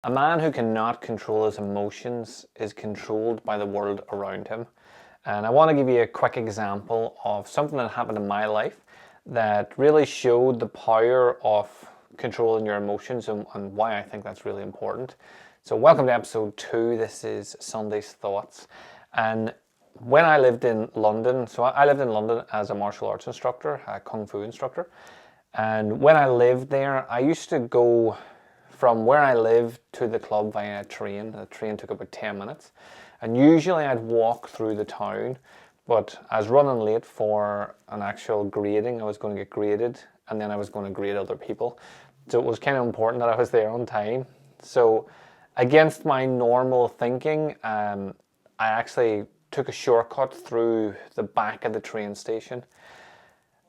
A man who cannot control his emotions is controlled by the world around him. And I want to give you a quick example of something that happened in my life that really showed the power of controlling your emotions and why I think that's really important. So welcome to episode 2. This is Sunday's Thoughts. And when I lived in London, so I lived in London as a martial arts instructor, a kung fu instructor. And when I lived there, I used to go from where I lived to the club via a train. The train took about 10 minutes. And usually I'd walk through the town, but I was running late for an actual grading. I was going to get graded, and then I was going to grade other people. So it was kind of important that I was there on time. So against my normal thinking, I actually took a shortcut through the back of the train station.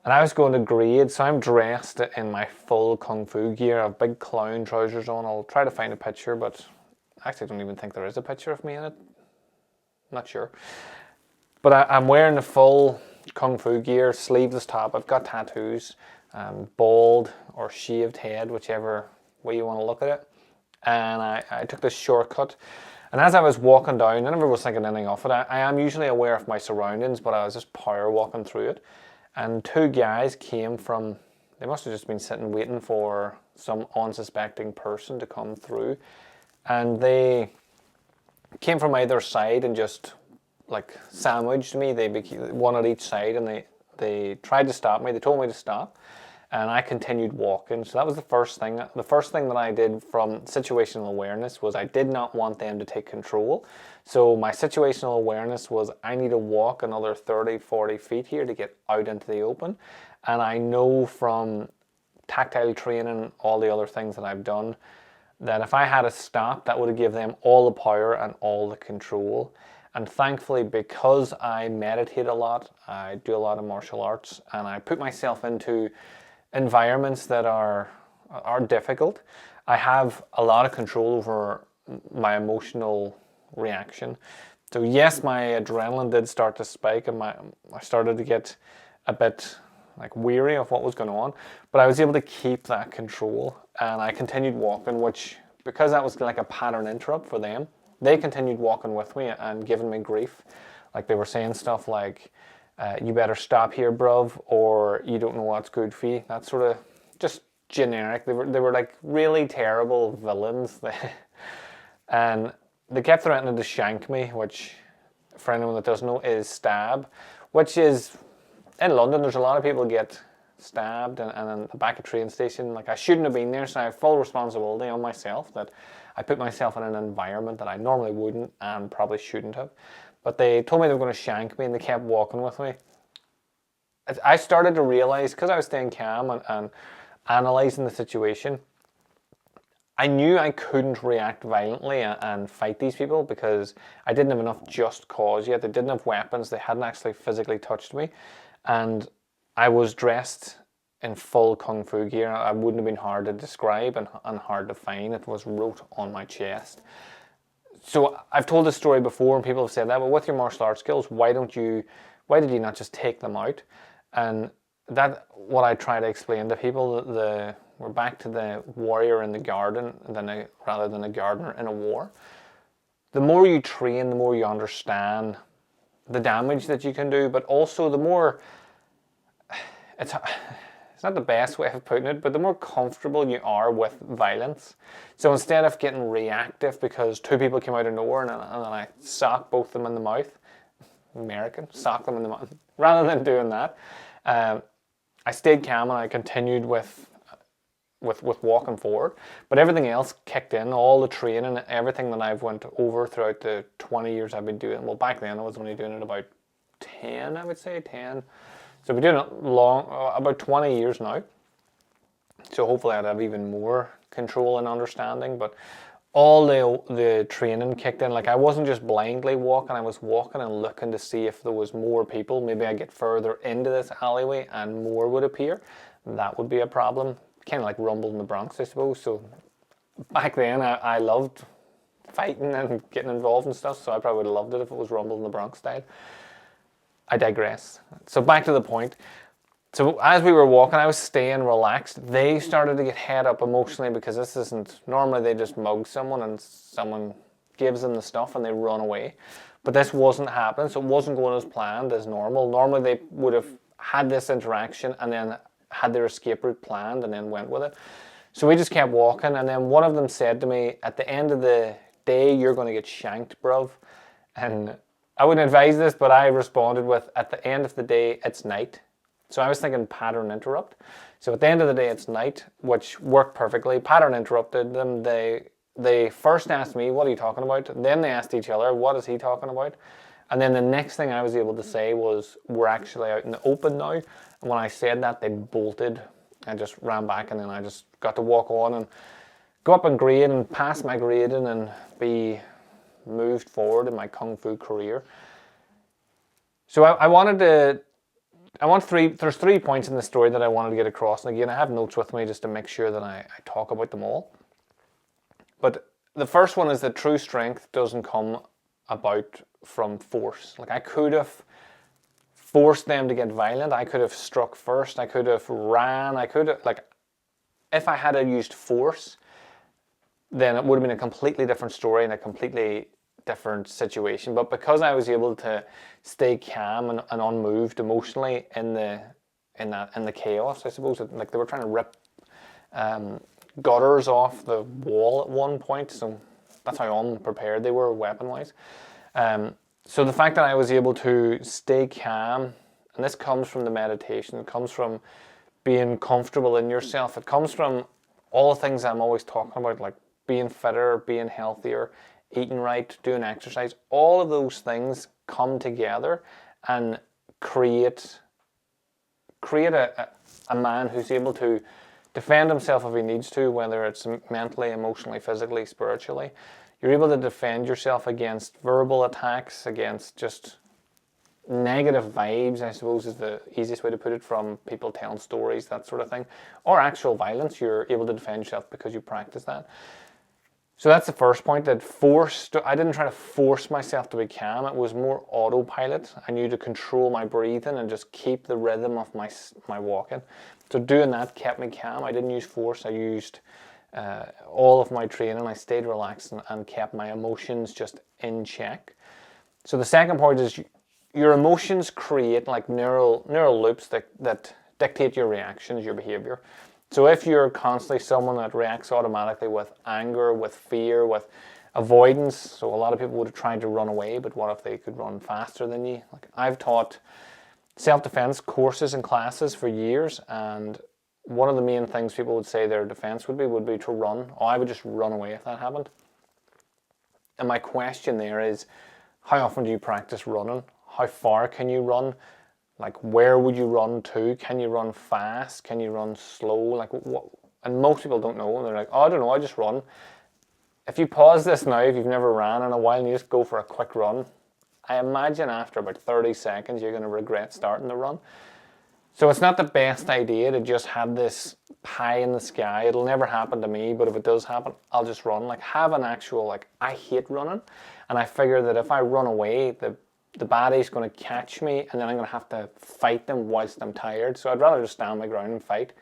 And I was going to grade, so I'm dressed in my full kung fu gear. I have big clown trousers on. I'll try to find a picture, but I actually don't even think there is a picture of me in it. Not sure. But I'm wearing the full kung fu gear, sleeveless top. I've got tattoos, bald or shaved head, whichever way you want to look at it. And I took this shortcut. And as I was walking down, I never was thinking anything of it. I am usually aware of my surroundings, but I was just power walking through it. And two guys came from, they must have just been sitting waiting for some unsuspecting person to come through. And they came from either side and just like sandwiched me. They became one at each side, and they tried to stop me. They told me to stop, and I continued walking. So that was the first thing. The first thing that I did from situational awareness was I did not want them to take control. So my situational awareness was I need to walk another 30, 40 feet here to get out into the open. And I know from tactile training, all the other things that I've done, that if I had a stop, that would have given them all the power and all the control. And thankfully, because I meditate a lot, I do a lot of martial arts, and I put myself into environments that are difficult, I have a lot of control over my emotional reaction. So yes, my adrenaline did start to spike, and I started to get a bit like weary of what was going on, but I was able to keep that control, and I continued walking, which, because that was like a pattern interrupt for them, they continued walking with me and giving me grief. Like they were saying stuff like, you better stop here, bruv, or you don't know what's good for you. That's sort of just generic. They were like really terrible villains. And they kept threatening to shank me, which, for anyone that doesn't know, is stab, which is, in London, there's a lot of people get stabbed and in the back of train station. Like I shouldn't have been there, so I have full responsibility on myself that I put myself in an environment that I normally wouldn't and probably shouldn't have. But they told me they were going to shank me, and they kept walking with me. I started to realize, because I was staying calm and analysing the situation, I knew I couldn't react violently and fight these people because I didn't have enough just cause yet. They didn't have weapons. They hadn't actually physically touched me. And I was dressed in full kung fu gear. I wouldn't have been hard to describe and hard to find. It was wrote on my chest. So I've told this story before, and people have said that, but with your martial arts skills, why did you not just take them out? And that, what I try to explain to people, we're back to the warrior in the garden rather than a gardener in a war. The more you train, the more you understand the damage that you can do, but also the more, it's not the best way of putting it, but the more comfortable you are with violence. So instead of getting reactive because two people came out of nowhere and then I socked both of them in the mouth, sock them in the mouth, rather than doing that, I stayed calm and I continued with walking forward. But everything else kicked in, all the training, everything that I've went over throughout the 20 years I've been doing. Well, back then I was only doing it about 10, I would say, 10. So I've been doing it about 20 years now. So hopefully I'd have even more control and understanding. But all the training kicked in. Like I wasn't just blindly walking, I was walking and looking to see if there was more people. Maybe I get further into this alleyway and more would appear. That would be a problem. Kind of like Rumble in the Bronx, I suppose. So back then I loved fighting and getting involved and stuff. So I probably would have loved it if it was Rumble in the Bronx style. I digress. So back to the point. So as we were walking, I was staying relaxed. They started to get head up emotionally because this isn't, normally they just mug someone and someone gives them the stuff and they run away. But this wasn't happening, so it wasn't going as planned as normal. Normally they would have had this interaction and then had their escape route planned and then went with it. So we just kept walking, and then one of them said to me, at the end of the day, you're going to get shanked, bruv. And I wouldn't advise this, but I responded with, at the end of the day, it's night. So I was thinking pattern interrupt. So at the end of the day, it's night, which worked perfectly. Pattern interrupted them. They first asked me, what are you talking about? Then they asked each other, what is he talking about? And then the next thing I was able to say was, we're actually out in the open now. And when I said that, they bolted and just ran back, and then I just got to walk on and go up and grade and pass my grading and be moved forward in my Kung Fu career. So there's 3 points in the story that I wanted to get across. And again, I have notes with me just to make sure that I talk about them all. But the first one is that true strength doesn't come about from force. Like, I could have forced them to get violent. I could have struck first. I could have ran. I could have, like, if I had used force, then it would have been a completely different story and a completely different situation. But because I was able to stay calm and unmoved emotionally in the chaos, I suppose, like they were trying to rip gutters off the wall at one point, so that's how unprepared they were weapon-wise. So the fact that I was able to stay calm, and this comes from the meditation, it comes from being comfortable in yourself, it comes from all the things I'm always talking about, like being fitter, being healthier, eating right, doing exercise. All of those things come together and create a man who's able to defend himself if he needs to, whether it's mentally, emotionally, physically, spiritually. You're able to defend yourself against verbal attacks, against just negative vibes, I suppose is the easiest way to put it, from people telling stories, that sort of thing, or actual violence. You're able to defend yourself because you practice that. So that's the first point, that I didn't try to force myself to be calm. It was more autopilot. I knew to control my breathing and just keep the rhythm of my walking. So doing that kept me calm. I didn't use force. I used all of my training. I stayed relaxed and kept my emotions just in check. So the second point is your emotions create like neural loops that dictate your reactions, your behavior. So if you're constantly someone that reacts automatically with anger, with fear, with avoidance, so a lot of people would have tried to run away, but what if they could run faster than you? Like, I've taught self-defense courses and classes for years, and one of the main things people would say their defense would be to run. Oh, I would just run away if that happened. And my question there is, how often do you practice running? How far can you run? Like, where would you run to? Can you run fast? Can you run slow? Like, what? And most people don't know. And they're like, oh, I don't know, I just run. If you pause this now, if you've never ran in a while and you just go for a quick run, I imagine after about 30 seconds, you're going to regret starting the run. So it's not the best idea to just have this pie in the sky. It'll never happen to me, but if it does happen, I'll just run. Like, have an actual, like, I hate running. And I figure that if I run away, the baddie's going to catch me, and then I'm going to have to fight them whilst I'm tired. So I'd rather just stand my ground and fight.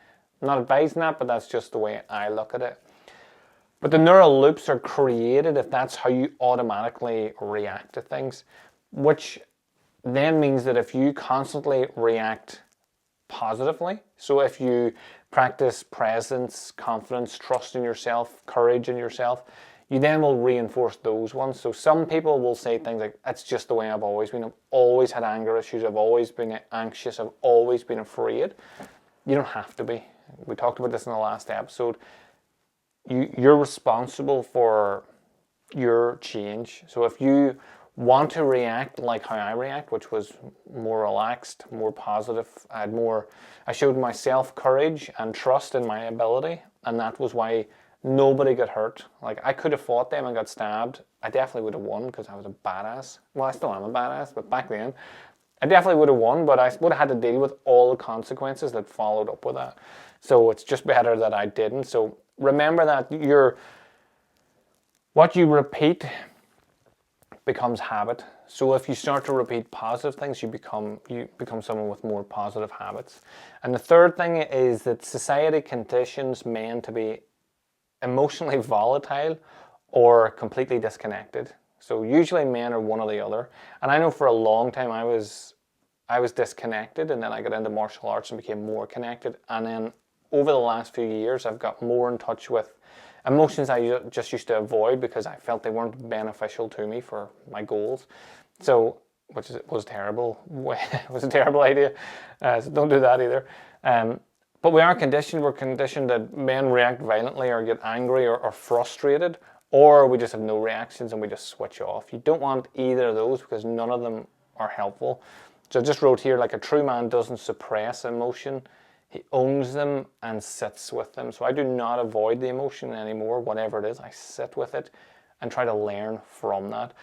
I'm not advising that, but that's just the way I look at it. But the neural loops are created if that's how you automatically react to things, which then means that if you constantly react positively, so if you practice presence, confidence, trust in yourself, courage in yourself, you then will reinforce those ones. So some people will say things like, that's just the way I've always been. I've always had anger issues. I've always been anxious. I've always been afraid. You don't have to be. We talked about this in the last episode. You're responsible for your change. So if you want to react like how I react, which was more relaxed, more positive, I showed myself courage and trust in my ability, and that was why nobody got hurt. Like, I could have fought them and got stabbed. I definitely would have won because I was a badass. Well, I still am a badass, but back then, I definitely would have won, but I would have had to deal with all the consequences that followed up with that. So it's just better that I didn't. So remember that what you repeat becomes habit. So if you start to repeat positive things, you become someone with more positive habits. And the third thing is that society conditions men to be emotionally volatile or completely disconnected. So usually men are one or the other. And I know for a long time I was disconnected, and then I got into martial arts and became more connected. And then over the last few years, I've got more in touch with emotions I just used to avoid because I felt they weren't beneficial to me for my goals. So, which was terrible. It was a terrible idea. So don't do that either. But we are conditioned. We're conditioned that men react violently or get angry or frustrated, or we just have no reactions and we just switch off. You don't want either of those because none of them are helpful. So I just wrote here, like, a true man doesn't suppress emotion. He owns them and sits with them. So I do not avoid the emotion anymore, whatever it is. I sit with it and try to learn from that.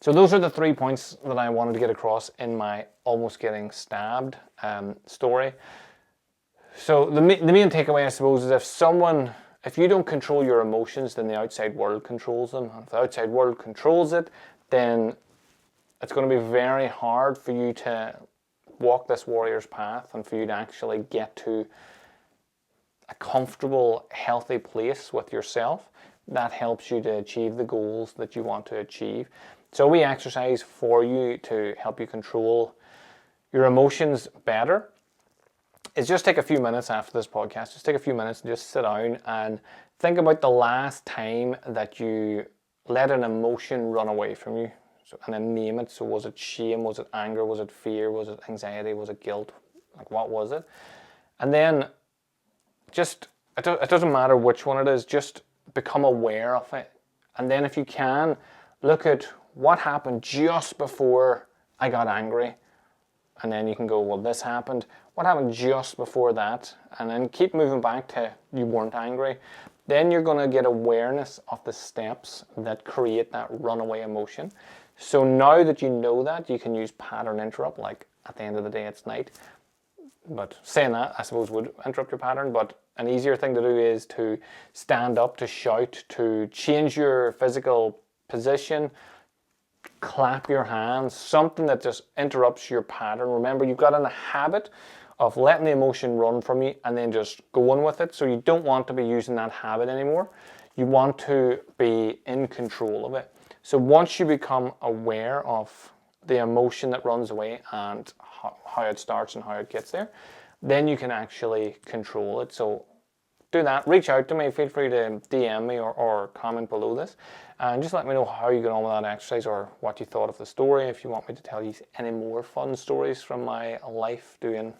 So those are the 3 points that I wanted to get across in my almost getting stabbed story. So the main takeaway, I suppose, is if you don't control your emotions, then the outside world controls them. And if the outside world controls it, then it's going to be very hard for you to walk this warrior's path and for you to actually get to a comfortable, healthy place with yourself that helps you to achieve the goals that you want to achieve. So we exercise for you to help you control your emotions better. Is just take a few minutes after this podcast, just take a few minutes and just sit down and think about the last time that you let an emotion run away from you. So, and then name it. So was it shame? Was it anger? Was it fear? Was it anxiety? Was it guilt? Like, what was it? And then just, it doesn't matter which one it is, just become aware of it. And then if you can, look at what happened just before I got angry. And then you can go, well, this happened. What happened just before that? And then keep moving back to you weren't angry. Then you're going to get awareness of the steps that create that runaway emotion. So now that you know that, you can use pattern interrupt, like at the end of the day, it's night. But saying that, I suppose, would interrupt your pattern. But an easier thing to do is to stand up, to shout, to change your physical position, clap your hands, something that just interrupts your pattern. Remember, you've got in a habit of letting the emotion run from you and then just going with it. So you don't want to be using that habit anymore. You want to be in control of it. So once you become aware of the emotion that runs away and how it starts and how it gets there, then you can actually control it. So do that. Reach out to me. Feel free to DM me or comment below this. And just let me know how you get on with that exercise or what you thought of the story. If you want me to tell you any more fun stories from my life doing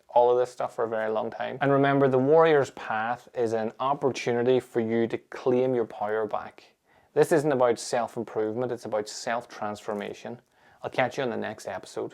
all of this stuff for a very long time. And remember, the warrior's path is an opportunity for you to claim your power back. This isn't about self-improvement, it's about self-transformation. I'll catch you in the next episode.